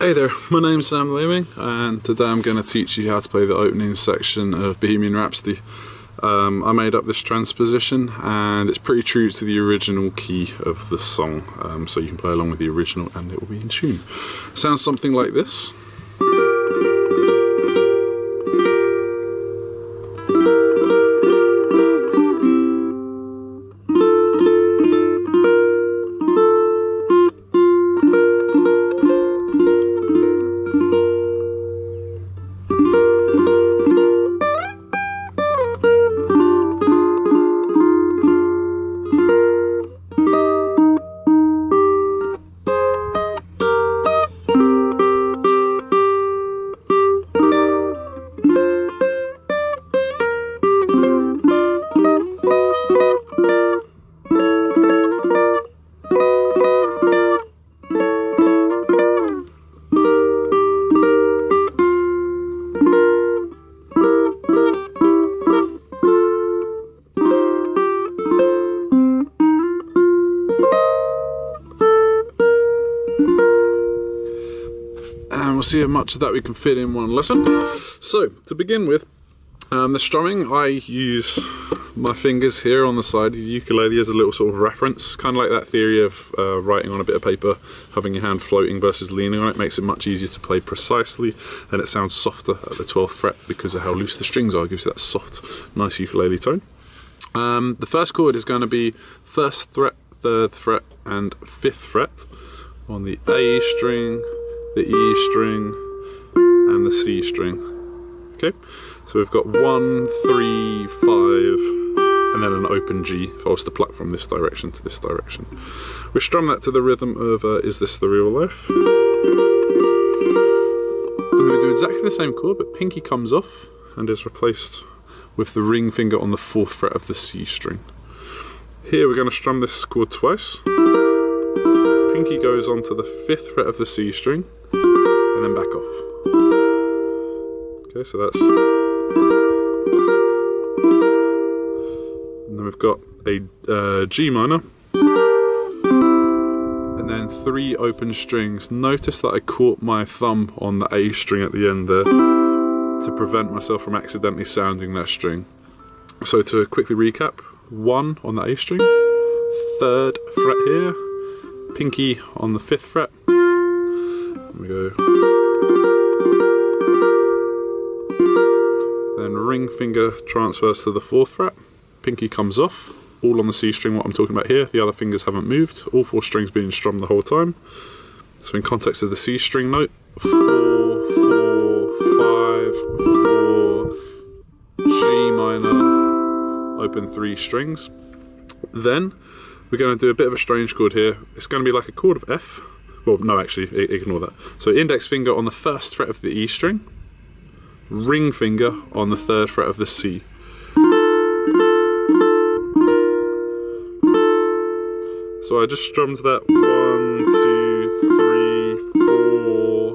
Hey there, my name's Sam Leeming, and today I'm going to teach you how to play the opening section of Bohemian Rhapsody. I made up this transposition and it's pretty true to the original key of the song, so you can play along with the original and it will be in tune. Sounds something like this. We'll see how much of that we can fit in one lesson. So, to begin with, the strumming, I use my fingers here on the side of the ukulele as a little sort of reference, kind of like that theory of writing on a bit of paper, having your hand floating versus leaning on it makes it much easier to play precisely, and it sounds softer at the 12th fret because of how loose the strings are. It gives you that soft, nice ukulele tone. The first chord is going to be 1st fret, 3rd fret, and 5th fret on the A string, the E string, and the C string. Okay, so we've got 1, 3, 5, and then an open G if I was to pluck from this direction to this direction. We strum that to the rhythm of Is This the Real Life? And then we do exactly the same chord, but pinky comes off and is replaced with the ring finger on the 4th fret of the C string. Here we're going to strum this chord twice. Pinky goes onto the 5th fret of the C string, and then back off. Okay, so that's... And then we've got a G minor, and then 3 open strings. Notice that I caught my thumb on the A string at the end there to prevent myself from accidentally sounding that string. So to quickly recap, 1 on the A string, 3rd fret here, pinky on the 5th fret, there we go, then ring finger transfers to the 4th fret, pinky comes off, all on the C string, what I'm talking about here, the other fingers haven't moved, all 4 strings being strummed the whole time. So in context of the C string note, 4, 4, 5, 4, G minor, open 3 strings. Then we're going to do a bit of a strange chord here. It's going to be like a chord of F. Well, no, actually, ignore that. So index finger on the 1st fret of the E string, ring finger on the 3rd fret of the C. So I just strummed that 1, 2, 3, 4,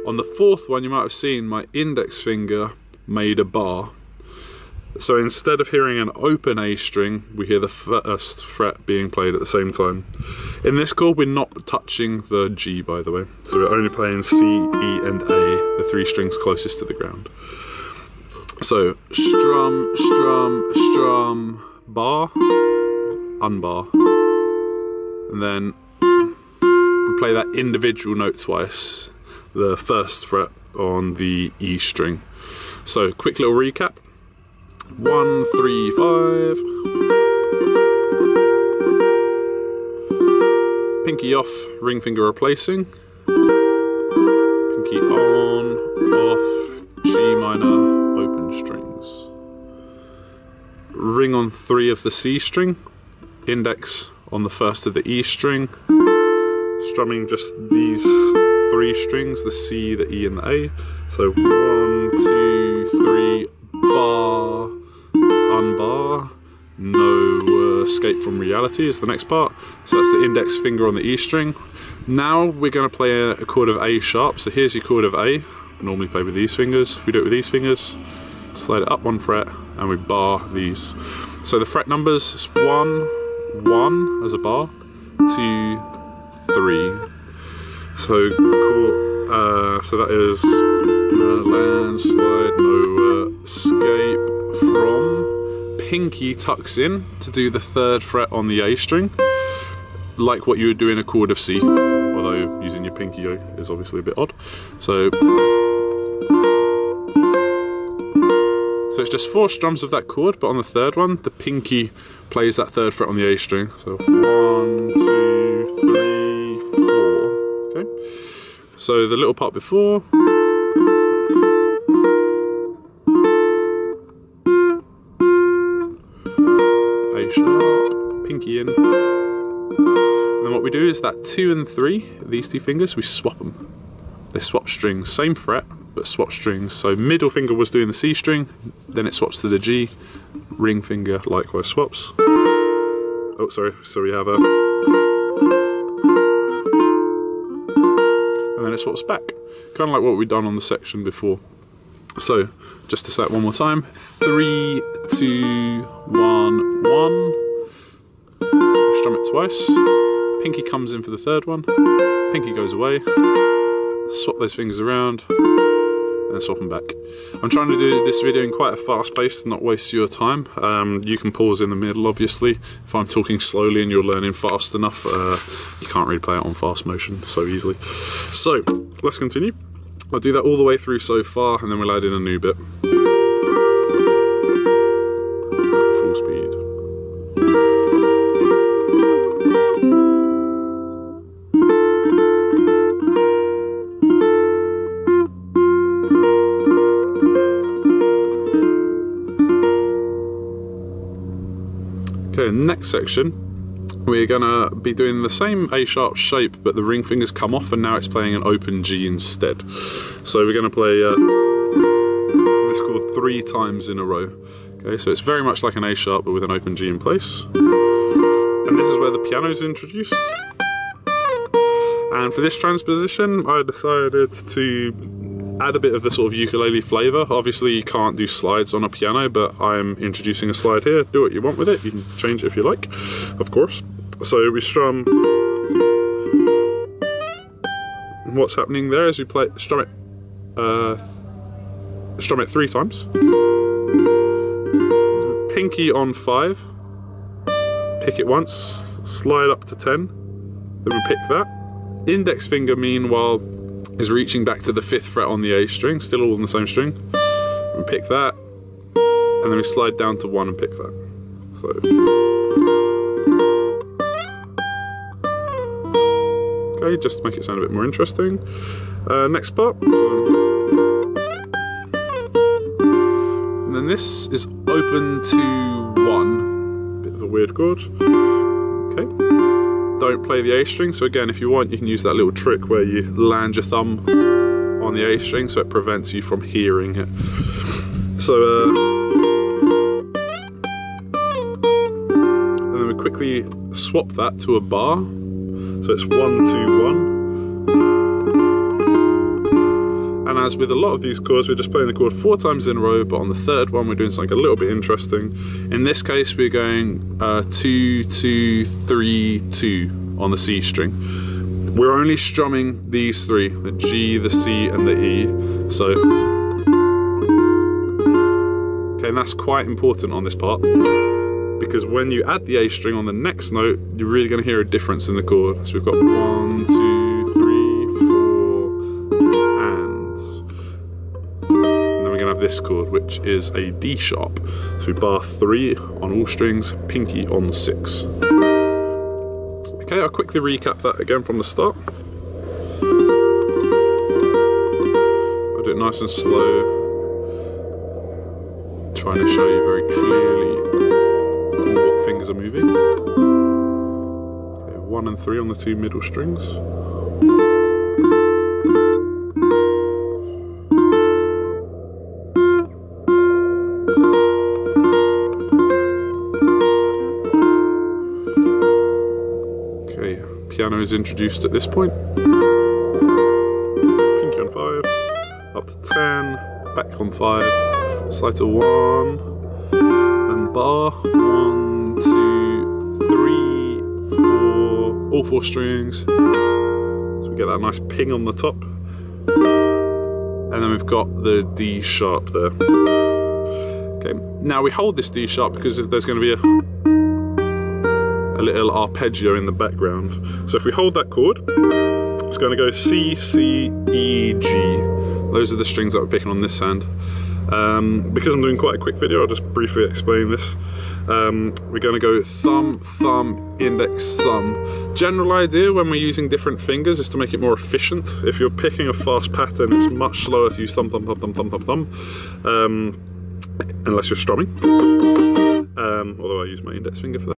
5. On the 4th one, you might have seen my index finger made a bar. So instead of hearing an open A string, we hear the 1st fret being played at the same time. In this chord, we're not touching the G, by the way. So we're only playing C, E, and A, the 3 strings closest to the ground. So strum, strum, strum, bar, unbar. And then we play that individual note twice, the 1st fret on the E string. So quick little recap. 1, 3, 5. Pinky off, ring finger replacing. Pinky on, off, G minor, open strings. Ring on 3 of the C string. Index on the 1st of the E string. Strumming just these 3 strings, the C, the E, and the A. So 1, 2, 3, bar, unbar, no escape from reality is the next part. So that's the index finger on the E string. Now we're going to play a chord of A sharp. So here's your chord of A. I normally play with these fingers. We do it with these fingers. Slide it up 1 fret and we bar these. So the fret numbers is 1, 1 as a bar, 2, 3. So chord, so that is land, slide, no escape from. Pinky tucks in to do the 3rd fret on the A string, like what you would do in a chord of C, although using your pinky is obviously a bit odd. So it's just 4 strums of that chord, but on the 3rd one, the pinky plays that 3rd fret on the A string. So 1, 2, 3, 4. Okay. So the little part before. A sharp, pinky in. And then what we do is that 2 and 3, these 2 fingers, we swap them. They swap strings, same fret, but swap strings. So middle finger was doing the C string, then it swaps to the G. Ring finger likewise swaps. Oh, sorry. So we have a, and then it swaps back, kind of like what we've done on the section before. So just to say it one more time: 3, 2, 1, 1. Strum it twice. Pinky comes in for the 3rd one. Pinky goes away. Swap those fingers around. And then swap them back. I'm trying to do this video in quite a fast pace to not waste your time. You can pause in the middle, obviously. If I'm talking slowly and you're learning fast enough, you can't really play it on fast motion so easily. So let's continue. I'll do that all the way through so far, and then we'll add in a new bit. Full speed. Okay, next section, we're gonna be doing the same A sharp shape, but the ring fingers come off and now it's playing an open G instead. So we're gonna play this chord 3 times in a row. Okay, so it's very much like an A sharp but with an open G in place. And this is where the piano is introduced. And for this transposition, I decided to add a bit of the sort of ukulele flavour. Obviously you can't do slides on a piano, but I'm introducing a slide here. Do what you want with it, you can change it if you like, of course. So we strum. What's happening there is we strum it 3 times. Pinky on 5, pick it once, slide up to 10, then we pick that. Index finger, meanwhile, is reaching back to the 5th fret on the A string, still all on the same string. We pick that, and then we slide down to 1 and pick that. So. Okay, just to make it sound a bit more interesting. Next part. And then this is open to 1. Bit of a weird chord. Okay. Don't play the A string, so again, if you want, you can use that little trick where you land your thumb on the A string so it prevents you from hearing it. So, and then we quickly swap that to a bar. So it's 1, 2, 1. And as with a lot of these chords, we're just playing the chord 4 times in a row, but on the 3rd one, we're doing something a little bit interesting. In this case, we're going 2, 2, 3, 2 on the C string. We're only strumming these 3, the G, the C, and the E. So, okay, and that's quite important on this part, because when you add the A string on the next note, you're really going to hear a difference in the chord. So we've got 1, 2, 3, 4, and then we're going to have this chord, which is a D sharp. So we bar 3 on all strings, pinky on 6. Okay, I'll quickly recap that again from the start. I'll do it nice and slow, trying to show you very clearly what fingers are moving. Okay, 1 and 3 on the 2 middle strings. Okay, piano is introduced at this point. Pinky on 5, up to 10, back on 5, slide to 1, and bar 1, 2, 3, 4, all 4 strings. So we get that nice ping on the top. And then we've got the D sharp there. Okay, now we hold this D sharp because there's going to be a little arpeggio in the background. So if we hold that chord, it's going to go C, C, E, G. Those are the strings that we're picking on this hand. Because I'm doing quite a quick video, I'll just briefly explain this. We're going to go thumb, thumb, index, thumb. General idea when we're using different fingers is to make it more efficient. If you're picking a fast pattern, it's much slower to use thumb, thumb, thumb, thumb, thumb, thumb, thumb. Unless you're strumming. Although I use my index finger for that.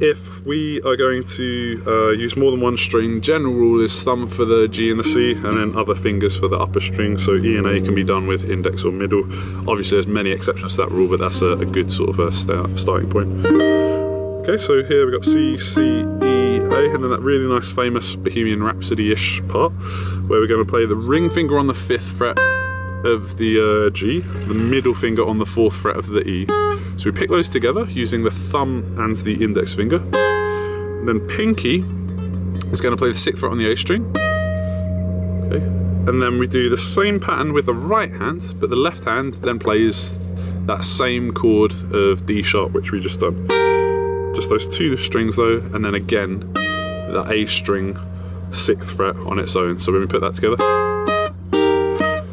If we are going to use more than one string, general rule is thumb for the G and the C, and then other fingers for the upper string. So E and A can be done with index or middle. Obviously there's many exceptions to that rule, but that's a good sort of a starting point. Okay, so here we've got C, C, E, A, and then that really nice famous Bohemian Rhapsody-ish part, where we're going to play the ring finger on the 5th fret of the G, the middle finger on the 4th fret of the E. So we pick those together using the thumb and the index finger. And then pinky is going to play the 6th fret on the A string. Okay. And then we do the same pattern with the right hand, but the left hand then plays that same chord of D sharp which we just done. Just those 2 strings though, and then again the A string 6th fret on its own. So when we put that together,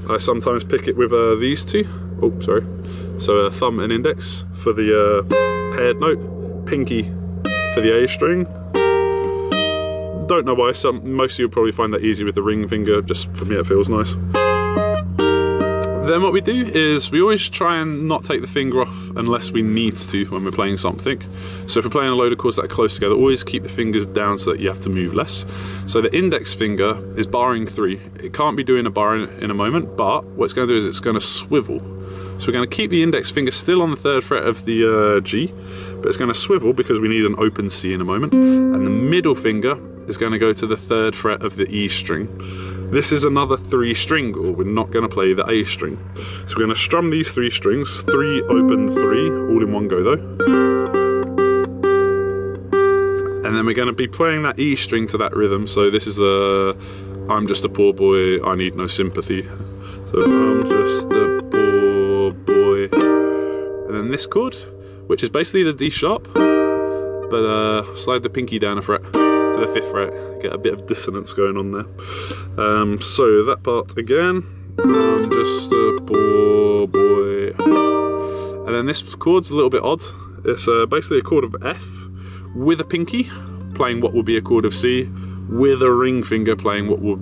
I sometimes pick it with these 2. Oh, sorry. So thumb and index for the paired note, pinky for the A string. Don't know why, most of you will probably find that easy with the ring finger, just for me it feels nice. Then what we do is we always try and not take the finger off unless we need to when we're playing something. So if we're playing a load of chords that are close together, always keep the fingers down so that you have to move less. So the index finger is barring 3. It can't be doing a bar in a moment, but what it's going to do is it's going to swivel. So we're going to keep the index finger still on the 3rd fret of the G, but it's going to swivel because we need an open C in a moment. And the middle finger is going to go to the 3rd fret of the E string. This is another 3 string chord. We're not going to play the A string. So we're going to strum these 3 strings, 3, open, 3, all in one go though. And then we're going to be playing that E string to that rhythm. So this is I'm just a poor boy, I need no sympathy. So I'm just a poor boy. And then this chord, which is basically the D sharp, but slide the pinky down a fret to the 5th fret, get a bit of dissonance going on there. So that part again, I'm just a poor boy. And then this chord's a little bit odd. It's basically a chord of F with a pinky playing what will be a chord of C, with a ring finger playing what will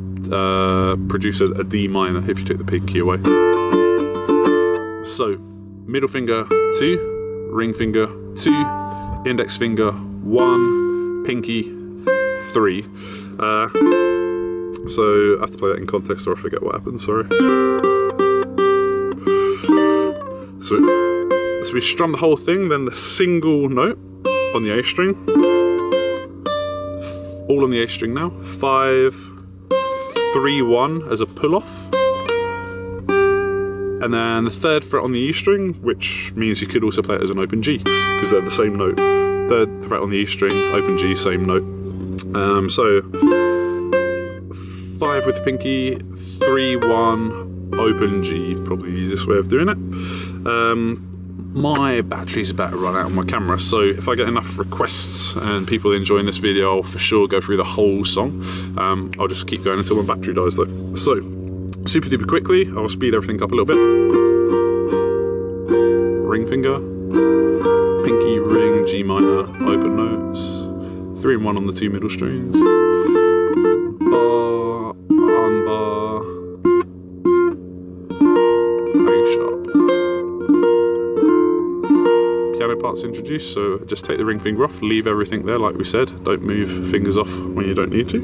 produce a D minor if you took the pinky away. So middle finger 2, ring finger 2, index finger 1, pinky 3. So I have to play that in context or I forget what happened, sorry. So we strum the whole thing, then the single note on the A string. All on the A string now. 5, 3, 1 as a pull off. And then the 3rd fret on the E string, which means you could also play it as an open G, because they're the same note. 3rd fret on the E string, open G, same note. So 5 with the pinky, 3, 1, open G, probably the easiest way of doing it. My battery's about to run out on my camera, so if I get enough requests and people enjoying this video, I'll for sure go through the whole song. I'll just keep going until my battery dies though. So, super duper quickly, I'll speed everything up a little bit. Ring finger, pinky, ring, G minor, open notes, 3 and 1 on the 2 middle strings, bar, unbar, A sharp. Piano part's introduced, so just take the ring finger off, leave everything there like we said, don't move fingers off when you don't need to.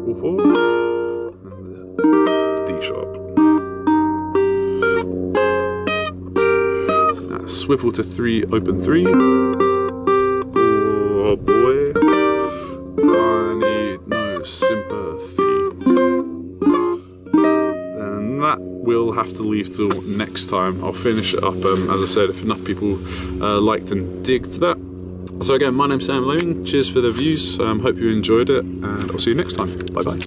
All 4, and the D sharp. Now swivel to 3, open 3. Oh boy, I need no sympathy. That will have to leave till next time. I'll finish it up, as I said, if enough people liked and digged that. So again, my name's Sam Lewing. Cheers for the views. Hope you enjoyed it, and I'll see you next time. Bye bye.